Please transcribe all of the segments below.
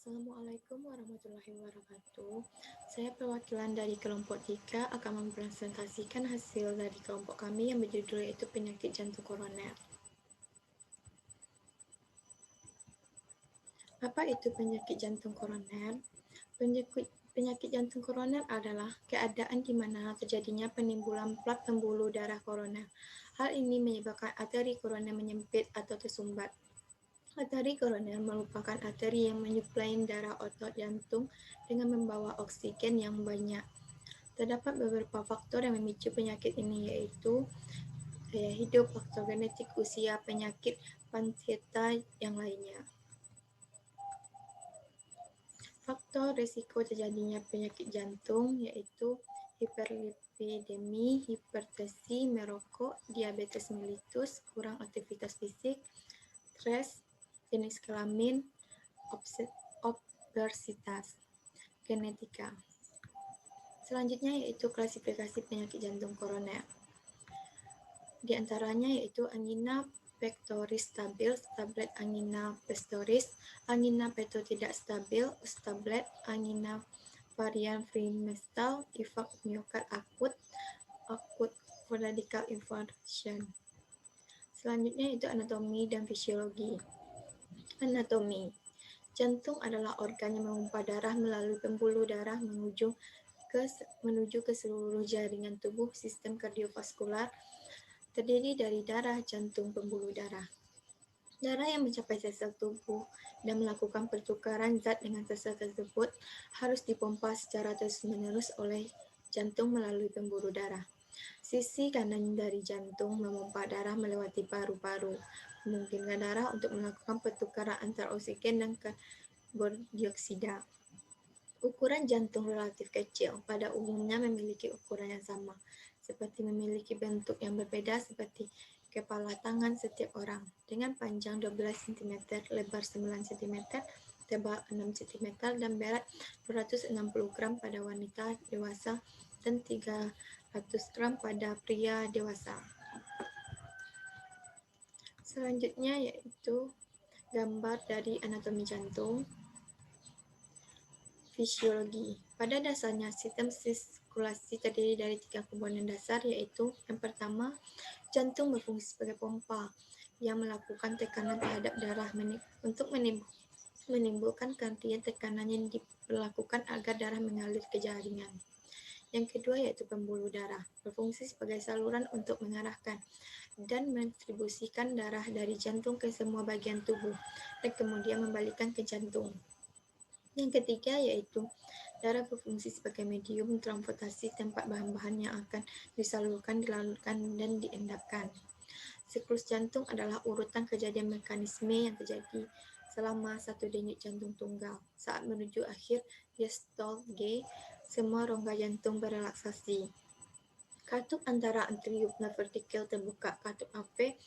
Assalamualaikum warahmatullahi wabarakatuh. Saya perwakilan dari kelompok 3 akan mempresentasikan hasil dari kelompok kami yang berjudul yaitu penyakit jantung koroner. Apa itu penyakit jantung koroner? Penyakit jantung koroner adalah keadaan di mana terjadinya penimbulan plak pembuluh darah koroner. Hal ini menyebabkan arteri koroner menyempit atau tersumbat. Arteri koroner merupakan arteri yang menyuplai darah otot jantung dengan membawa oksigen yang banyak. Terdapat beberapa faktor yang memicu penyakit ini, yaitu gaya hidup, faktor genetik, usia, penyakit penyerta yang lainnya. Faktor risiko terjadinya penyakit jantung yaitu hiperlipidemi, hipertensi, merokok, diabetes mellitus, kurang aktivitas fisik, stres, jenis kelamin, obesitas, genetika. Selanjutnya yaitu klasifikasi penyakit jantung koroner. Di antaranya yaitu angina pectoris stabil, stablet angina pectoris, angina pectoris tidak stabil, stablet angina varian trimestral, infak miokard akut radical infarction. Selanjutnya itu anatomi dan fisiologi. Anatomi. Jantung adalah organ yang memompa darah melalui pembuluh darah menuju ke seluruh jaringan tubuh. Sistem kardiovaskular terdiri dari darah, jantung, pembuluh darah. Darah yang mencapai sel-sel tubuh dan melakukan pertukaran zat dengan sel-sel tersebut harus dipompa secara terus-menerus oleh jantung melalui pembuluh darah. Sisi kanan dari jantung memompa darah melewati paru-paru, memungkinkan darah untuk melakukan pertukaran antar oksigen dan karbon dioksida. Ukuran jantung relatif kecil, pada umumnya memiliki ukuran yang sama, seperti memiliki bentuk yang berbeda seperti kepala tangan setiap orang, dengan panjang 12 cm, lebar 9 cm, tebal 6 cm, dan berat 260 gram pada wanita dewasa dan 300 gram pada pria dewasa. Selanjutnya yaitu gambar dari anatomi jantung. Fisiologi. Pada dasarnya, sistem sirkulasi terdiri dari 3 komponen dasar, yaitu yang pertama, jantung berfungsi sebagai pompa yang melakukan tekanan terhadap darah untuk menimbulkan gantian tekanan yang diperlakukan agar darah mengalir ke jaringan. Yang kedua yaitu pembuluh darah, berfungsi sebagai saluran untuk mengarahkan dan mendistribusikan darah dari jantung ke semua bagian tubuh dan kemudian membalikkan ke jantung. Yang ketiga yaitu darah berfungsi sebagai medium transportasi tempat bahan-bahan yang akan disalurkan, dilalurkan, dan diendapkan. Siklus jantung adalah urutan kejadian mekanisme yang terjadi selama satu denyut jantung tunggal. Saat menuju akhir diastole G, semua rongga jantung berelaksasi. Katup antara atrium dan ventrikel terbuka. Katup AV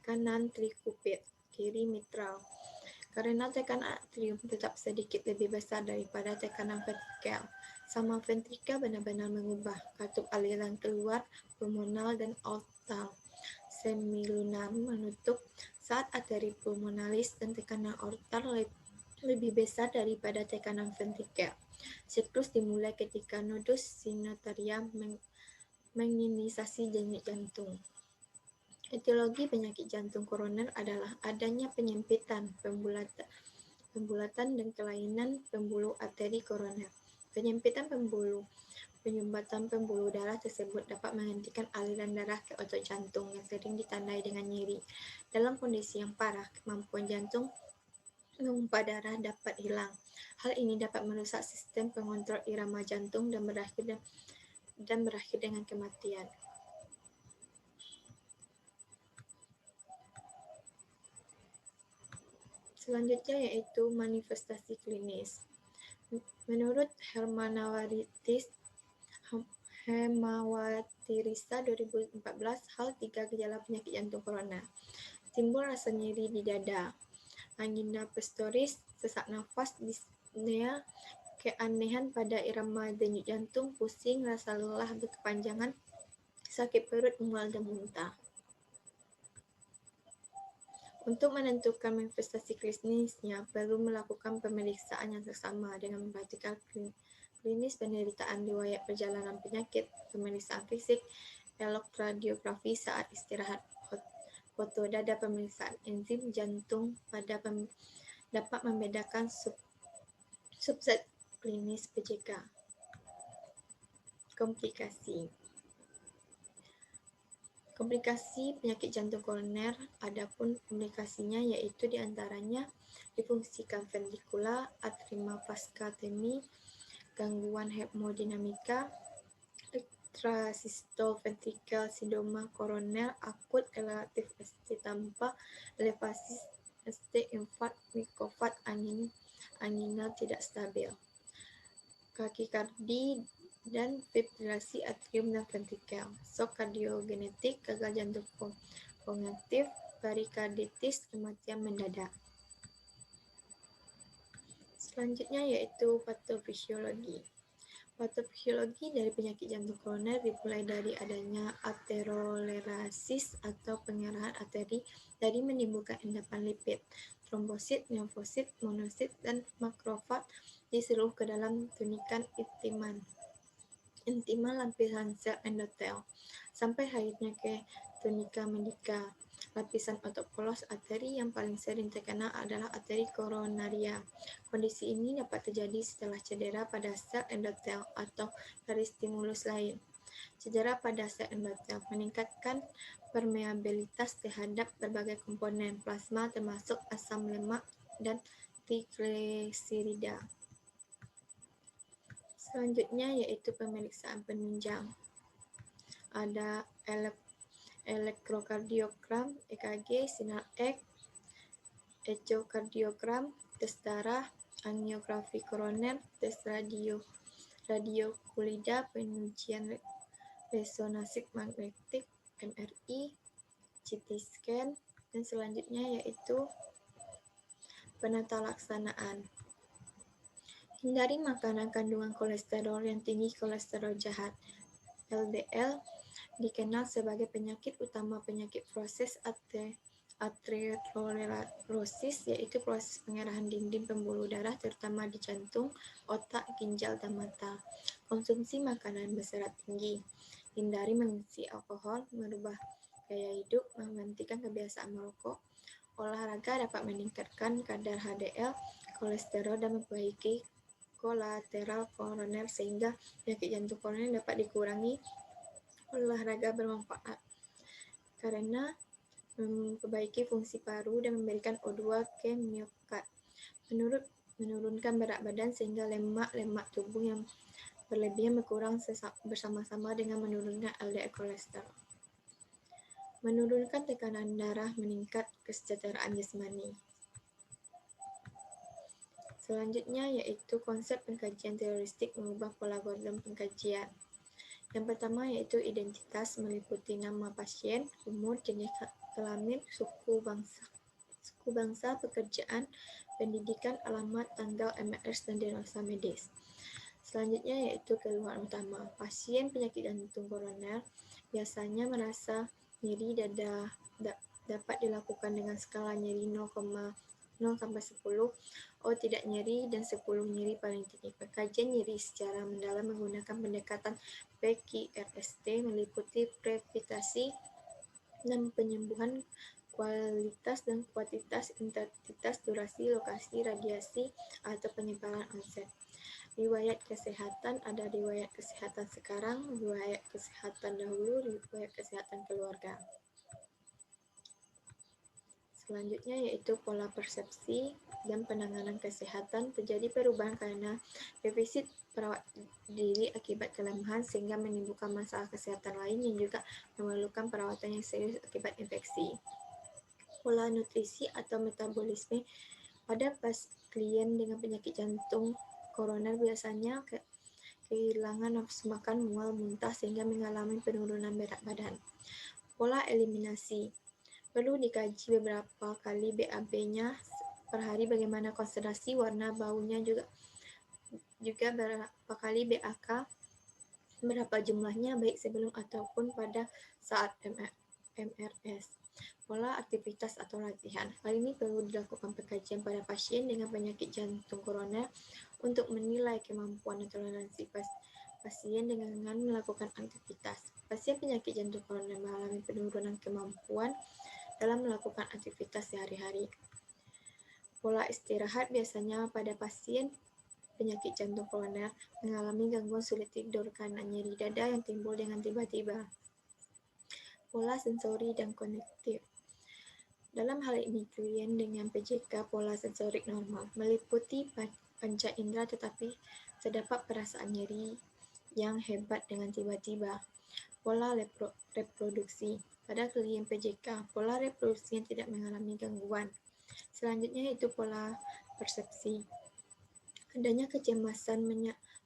kanan tricupid, kiri mitral. Karena tekanan atrium tetap sedikit lebih besar daripada tekanan ventrikel, sama ventrikel benar-benar mengubah katup aliran keluar pulmonal dan aortal. Semilunar menutup saat arteri pulmonalis dan tekanan aortal lebih besar daripada tekanan ventrikel. Siklus dimulai ketika nodus sinusoria menginisiasi denyut jantung. Etiologi penyakit jantung koroner adalah adanya penyempitan, pembulatan dan kelainan pembuluh arteri koroner. Penyempitan penyumbatan pembuluh darah tersebut dapat menghentikan aliran darah ke otot jantung yang sering ditandai dengan nyeri. Dalam kondisi yang parah, kemampuan jantung memompa darah dapat hilang. Hal ini dapat merusak sistem pengontrol irama jantung dan berakhir dengan kematian. Selanjutnya yaitu manifestasi klinis. Menurut Hemawatirisa 2014, hal 3 gejala penyakit jantung koroner. Timbul rasa nyeri di dada, angina pectoris, sesak nafas, dyspnea, keanehan pada irama denyut jantung, pusing, rasa lelah berkepanjangan, sakit perut, mual, dan muntah. Untuk menentukan manifestasi klinisnya, perlu melakukan pemeriksaan yang seksama dengan memperhatikan klinis penderitaan, riwayat perjalanan penyakit, pemeriksaan fisik, elektrokardiografi saat istirahat, foto dada, pemeriksaan enzim jantung pada dapat membedakan subset klinis PJK. Komplikasi penyakit jantung koroner, adapun komplikasinya yaitu diantaranya difungsikan ventrikular, arrhythmia pasca-temi, gangguan hemodinamika, extrasystole ventricle sindroma koroner akut relatif ST tanpa elevasi ST infarkt myokardial angina tidak stabil, takikardi dan fibrilasi atrium dan ventrikel, shock kardiogenetik, gagal jantung kognitif, perikarditis, kematian mendadak. Selanjutnya yaitu patofisiologi. Patofisiologi dari penyakit jantung koroner dimulai dari adanya aterosklerosis atau pengerahan arteri dari menimbulkan endapan lipid, trombosit, limfosit, monosit, dan makrofag di seluruh ke dalam tunikan intimal lapisan sel endotel, sampai akhirnya ke tunika medica, lapisan autopolos. Arteri yang paling sering terkena adalah arteri koronaria. Kondisi ini dapat terjadi setelah cedera pada sel endotel atau dari stimulus lain. Cedera pada sel endotel meningkatkan permeabilitas terhadap berbagai komponen plasma termasuk asam lemak dan trigliserida. Selanjutnya yaitu pemeriksaan penunjang. Ada elektrokardiogram, EKG, sinar X, echokardiogram, tes darah, angiografi koroner, tes radiokulida, pengujian resonansi magnetik, MRI, CT scan, dan selanjutnya yaitu penata laksanaan. Hindari makanan kandungan kolesterol yang tinggi kolesterol jahat. LDL dikenal sebagai penyakit utama penyakit proses aterosklerosis, yaitu proses pengerahan dinding pembuluh darah terutama di jantung, otak, ginjal, dan mata. Konsumsi makanan berserat tinggi. Hindari mengisi alkohol, merubah gaya hidup, menghentikan kebiasaan merokok. Olahraga dapat meningkatkan kadar HDL, kolesterol, dan memperbaiki kolateral koroner sehingga penyakit jantung koroner dapat dikurangi. Olahraga bermanfaat karena memperbaiki fungsi paru dan memberikan O2 ke miokard. Menurunkan berat badan sehingga lemak tubuh yang berlebihan berkurang bersama-sama dengan menurunkan LDL kolesterol. Menurunkan tekanan darah, meningkat kesejahteraan jasmani. Selanjutnya yaitu konsep pengkajian teoristik mengubah pola algoritma pengkajian. Yang pertama yaitu identitas, meliputi nama pasien, umur, jenis kelamin, suku bangsa, pekerjaan, pendidikan, alamat, tanggal, MRS, dan diagnosa medis. Selanjutnya yaitu keluhan utama. Pasien penyakit jantung koroner biasanya merasa nyeri dada, dapat dilakukan dengan skala nyeri 0-10, O tidak nyeri, dan 10 nyeri paling tinggi. Pengkajian nyeri secara mendalam menggunakan pendekatan PQRST meliputi preventasi dan penyembuhan, kualitas dan kuantitas, intensitas, durasi, lokasi, radiasi, atau penyebaran onset. Riwayat kesehatan, ada riwayat kesehatan sekarang, riwayat kesehatan dahulu, riwayat kesehatan keluarga. Selanjutnya yaitu pola persepsi dan penanganan kesehatan. Terjadi perubahan karena defisit perawat diri akibat kelemahan sehingga menimbulkan masalah kesehatan lain yang juga memerlukan perawatan yang serius akibat infeksi. Pola nutrisi atau metabolisme pada klien dengan penyakit jantung koroner biasanya kehilangan nafsu makan, mual, muntah sehingga mengalami penurunan berat badan. Pola eliminasi. Perlu dikaji beberapa kali BAB-nya per hari, bagaimana konsentrasi, warna, baunya, juga berapa kali BAK, berapa jumlahnya baik sebelum ataupun pada saat MRS. Pola aktivitas atau latihan. Hal ini perlu dilakukan pengkajian pada pasien dengan penyakit jantung koroner untuk menilai kemampuan dan toleransi pasien dengan melakukan aktivitas. Pasien penyakit jantung koroner mengalami penurunan kemampuan dalam melakukan aktivitas sehari-hari. Pola istirahat biasanya pada pasien penyakit jantung koroner mengalami gangguan sulit tidur karena nyeri dada yang timbul dengan tiba-tiba. Pola sensori dan kognitif. Dalam hal ini, klien dengan PJK pola sensorik normal meliputi panca indera tetapi terdapat perasaan nyeri yang hebat dengan tiba-tiba. Pola reproduksi. Pada klien PJK, pola reproduksi yang tidak mengalami gangguan. Selanjutnya yaitu pola persepsi. Adanya kecemasan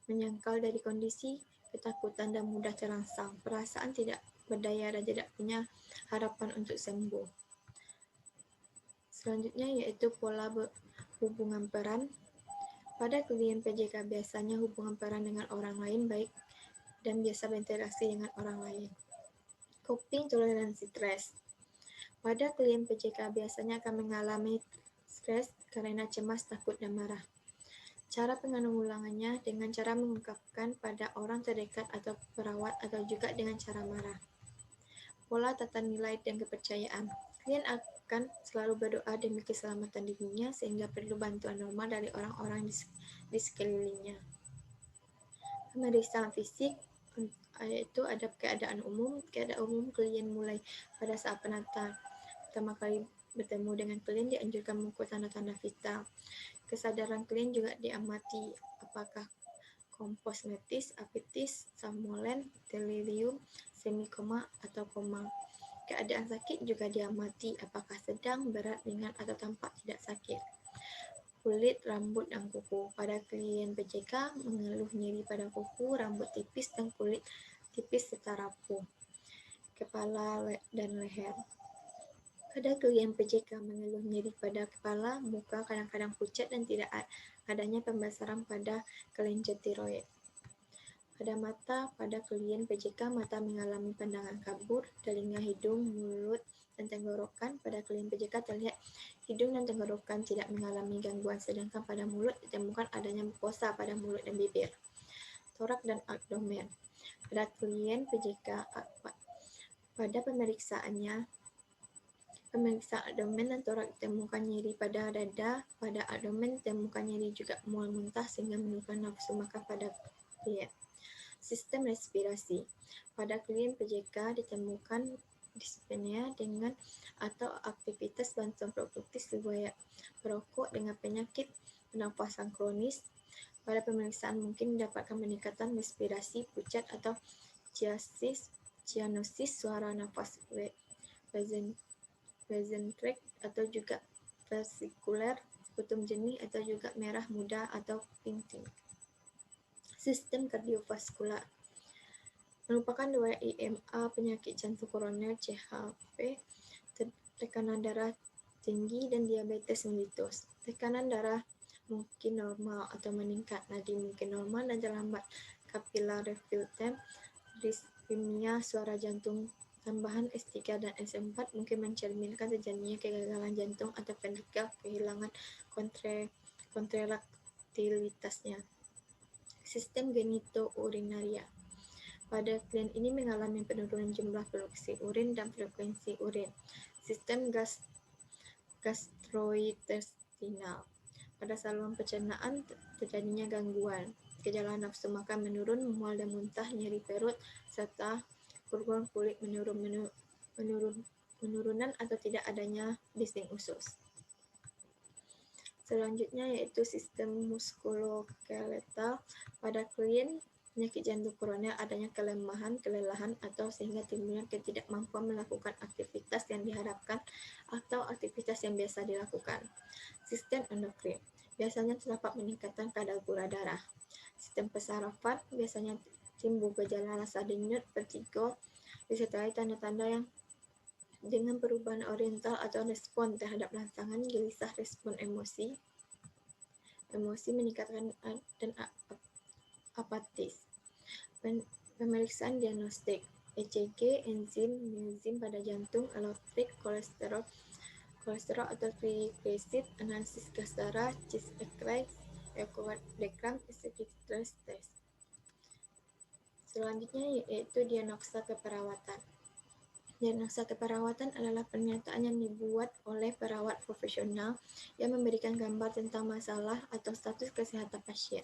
menyangkal dari kondisi ketakutan dan mudah terangsang, perasaan tidak berdaya dan tidak punya harapan untuk sembuh. Selanjutnya yaitu pola hubungan peran. Pada klien PJK biasanya hubungan peran dengan orang lain baik dan biasa berinteraksi dengan orang lain. Coping toleransi stres. Pada klien PJK biasanya akan mengalami stres karena cemas, takut, dan marah. Cara penanggulangannya dengan cara mengungkapkan pada orang terdekat atau perawat atau juga dengan cara marah. Pola tata nilai dan kepercayaan. Klien akan selalu berdoa demi keselamatan dirinya sehingga perlu bantuan normal dari orang-orang di sekelilingnya. Pemeriksaan fisik yaitu ada keadaan umum. Keadaan umum klien mulai pada saat pertama kali bertemu dengan klien dianjurkan mengukur tanda-tanda vital. Kesadaran klien juga diamati apakah komposmetis, apatis, somnolen, delirium, semikoma, atau koma. Keadaan sakit juga diamati apakah sedang, berat, ringan, atau tampak tidak sakit. Kulit, rambut, dan kuku. Pada klien PJK mengeluh nyeri pada kuku, rambut tipis, dan kulit tipis serta rapuh. Kepala dan leher. Pada klien PJK mengeluh nyeri pada kepala, muka kadang-kadang pucat dan tidak adanya pembesaran pada kelenjar tiroid. Pada mata, pada klien PJK, mata mengalami pandangan kabur, telinga, hidung, mulut, dan tenggorokan. Pada klien PJK terlihat hidung dan tenggorokan tidak mengalami gangguan, sedangkan pada mulut ditemukan adanya mukosa pada mulut dan bibir. Torak dan abdomen. Pada klien PJK, pada pemeriksaan abdomen dan torak ditemukan nyeri pada dada. Pada abdomen ditemukan nyeri juga mual muntah sehingga menurunkan nafsu makan pada klien. Sistem respirasi. Pada klien PJK ditemukan dyspnea dengan atau aktivitas bantuan produktif riwayat perokok dengan penyakit pernafasan kronis. Pada pemeriksaan mungkin mendapatkan peningkatan respirasi, pucat atau cyanosis, suara nafas resentrek atau juga vesikuler, putum jenih atau juga merah muda atau pinting. Sistem kardiovaskular merupakan riwayat IMA penyakit jantung koroner, CHP, tekanan darah tinggi, dan diabetes mellitus. Tekanan darah mungkin normal atau meningkat, nadi mungkin normal dan terlambat, capillary refill time, diskimia suara jantung tambahan S3 dan S4 mungkin mencerminkan terjadinya kegagalan jantung atau ventrikel, kehilangan kontraktilitasnya. Sistem genitourinaria. Pada klien ini mengalami penurunan jumlah produksi urin dan frekuensi urin. Sistem gastrointestinal. Pada saluran pencernaan terjadinya gangguan. Gejala nafsu makan menurun, mual dan muntah, nyeri perut, serta purpur kulit menurunan atau tidak adanya bising usus. Selanjutnya yaitu sistem muskuloskeletal. Pada klien penyakit jantung koroner adanya kelemahan, kelelahan, atau sehingga timbulnya ketidakmampuan melakukan aktivitas yang diharapkan atau aktivitas yang biasa dilakukan. Sistem endokrin. Biasanya terdapat peningkatan kadar gula darah. Sistem pesarafan. Biasanya timbul gejala rasa denyut, vertigo, disertai tanda-tanda yang dengan perubahan oriental atau respon terhadap rangsangan, gelisah, respon emosi meningkatkan dan apatis. Pemeriksaan diagnostik ECG, enzim, miozim pada jantung, allotropic, kolesterol atau triglycerid, analisis gas darah, chest X-ray, echocardiogram, stress test. Selanjutnya yaitu diagnosa keperawatan. Diagnosa keperawatan adalah pernyataan yang dibuat oleh perawat profesional yang memberikan gambar tentang masalah atau status kesehatan pasien,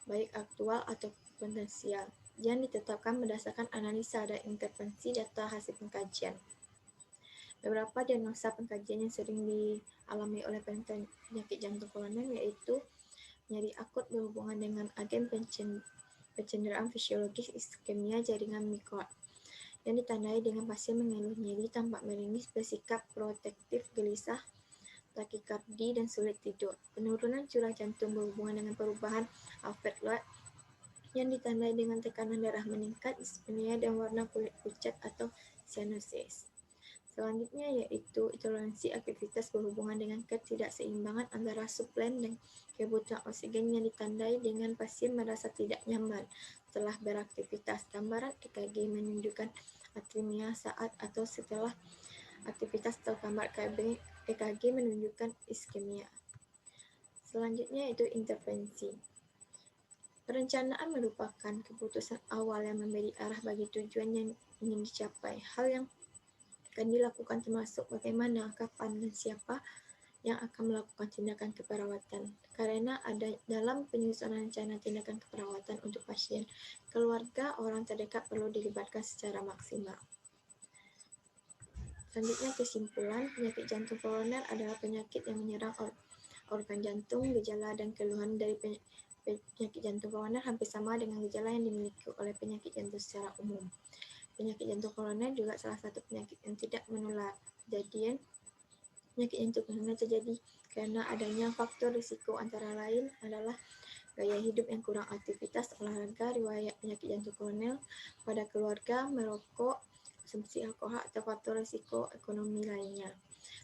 baik aktual atau potensial, yang ditetapkan berdasarkan analisa dan intervensi data hasil pengkajian. Beberapa diagnosa pengkajian yang sering dialami oleh penyakit jantung koroner yaitu nyeri akut berhubungan dengan agen pencenderaan fisiologis iskemia jaringan miokard, yang ditandai dengan pasien mengeluh nyeri, tampak meringis, bersikap protektif, gelisah, takikardi, dan sulit tidur. Penurunan curah jantung berhubungan dengan perubahan Alfred Loyd, yang ditandai dengan tekanan darah meningkat, ispenia, dan warna kulit pucat atau cyanosis. Selanjutnya yaitu intoleransi aktivitas berhubungan dengan ketidakseimbangan antara suplen dan kebutuhan oksigen, yang ditandai dengan pasien merasa tidak nyaman setelah beraktivitas. Gambaran EKG menunjukkan arrhythmia saat atau setelah aktivitas atau gambar EKG menunjukkan iskemia. Selanjutnya yaitu intervensi. Perencanaan merupakan keputusan awal yang memberi arah bagi tujuan yang ingin dicapai. Hal yang akan dilakukan termasuk bagaimana, kapan, dan siapa yang akan melakukan tindakan keperawatan. Karena ada dalam penyusunan rencana tindakan keperawatan untuk pasien, keluarga, orang terdekat perlu dilibatkan secara maksimal. Selanjutnya kesimpulan, penyakit jantung koroner adalah penyakit yang menyerang organ jantung. Gejala dan keluhan dari penyakit jantung koroner hampir sama dengan gejala yang dimiliki oleh penyakit jantung secara umum. Penyakit jantung koroner juga salah satu penyakit yang tidak menular. Kejadian penyakit jantung koroner terjadi karena adanya faktor risiko antara lain adalah gaya hidup yang kurang aktivitas olahraga, riwayat penyakit jantung koroner pada keluarga, merokok, konsumsi alkohol, atau faktor risiko ekonomi lainnya.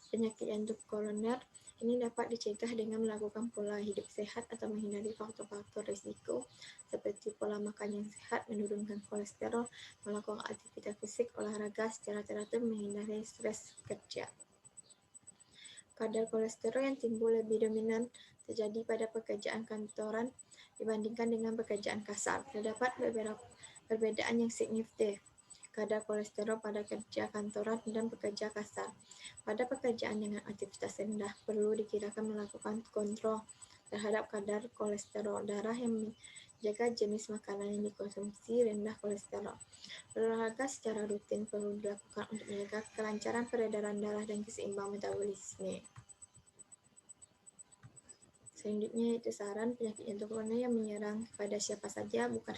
Penyakit jantung koroner ini dapat dicegah dengan melakukan pola hidup sehat atau menghindari faktor-faktor risiko seperti pola makan yang sehat, menurunkan kolesterol, melakukan aktivitas fisik, olahraga secara teratur, menghindari stres kerja. Kadar kolesterol yang timbul lebih dominan terjadi pada pekerjaan kantoran dibandingkan dengan pekerjaan kasar. Terdapat beberapa perbedaan yang signifikan kadar kolesterol pada kerja kantoran dan pekerja kasar. Pada pekerjaan dengan aktivitas rendah, perlu dikirakan melakukan kontrol terhadap kadar kolesterol darah yang menjaga jenis makanan yang dikonsumsi rendah kolesterol. Olahraga secara rutin perlu dilakukan untuk menjaga kelancaran peredaran darah dan keseimbangan metabolisme. Selanjutnya itu saran penyakit jantung koroner yang menyerang kepada siapa saja, bukan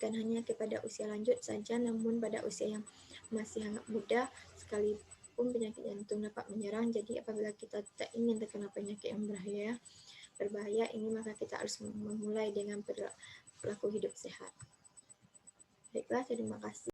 hanya kepada usia lanjut saja, namun pada usia yang masih sangat muda sekalipun penyakit jantung dapat menyerang. Jadi apabila kita tidak ingin terkena penyakit yang berbahaya ini, maka kita harus memulai dengan perilaku hidup sehat. Baiklah, terima kasih.